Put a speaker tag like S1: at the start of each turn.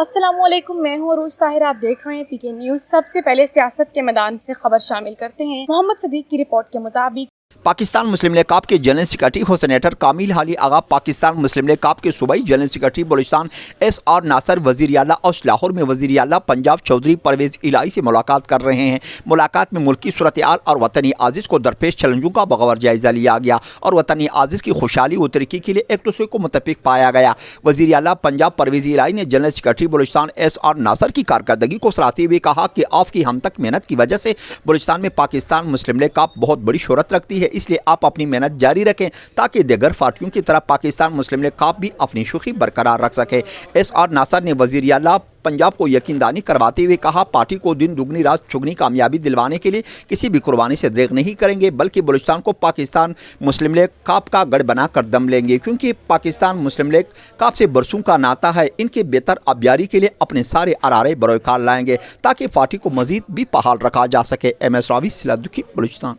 S1: अस्सलाम वालेकुम, मैं हूँ अरूज ताहिर। आप देख रहे हैं पीके न्यूज़। सबसे पहले सियासत के मैदान से खबर शामिल करते हैं। मोहम्मद सदीक की रिपोर्ट के मुताबिक
S2: पाकिस्तान मुस्लिम लीग काप के जनरल सेक्रेटरी व सेनेटर कामिल हाली आगा, पाकिस्तान मुस्लिम लीग काप के सूबाई जनरल सेक्रेटरी बलूचिस्तान SR नासर, वज़ीर आला और लाहौर में वज़ीर आला पंजाब चौधरी परवेज़ इलाही से मुलाकात कर रहे हैं। मुलाकात में मुल्की सूरत-ए-हाल और वतनी आज़िज़ को दरपेश चैलेंजों का बगौर जायज़ा लिया गया और वतनी आज़िज़ की खुशहाली व तरक्की के लिए एक दूसरे को मुत्तफ़िक पाया गया। वज़ीर आला पंजाब परवेज़ इलाही ने जनरल सेक्रेटरी बलूचिस्तान SR नासर की कारकर्दगी को सराहते हुए कहा कि आपकी हम तक मेहनत की वजह से बलूचिस्तान में पाकिस्तान मुस्लिम लीग काप बहुत बड़ी शोहरत रखती है, इसलिए आप अपनी मेहनत जारी रखें ताकि दीगर पार्टियों की तरह पाकिस्तान मुस्लिम लीग काप भी अपनी शुखी बरकरार रख सके। SR नासर ने वज़ीर आला पंजाब को यकीनदानी करवाते हुए कहा, पार्टी को दिन दुगनी रात चुगनी कामयाबी दिलवाने के लिए किसी भी कुर्बानी से दरेग नहीं करेंगे, बल्कि बलूचिस्तान को पाकिस्तान मुस्लिम लीग काप का गढ़ बनाकर दम लेंगे, क्योंकि पाकिस्तान मुस्लिम लीग काप से बरसों का नाता है। इनके बेहतर आबियारी के लिए अपने सारे अरारे बरोकार लाएंगे ताकि पार्टी को मजीद भी बहाल रखा जा सके। MS रावी, सिलादुखी, बलूचिस्तान।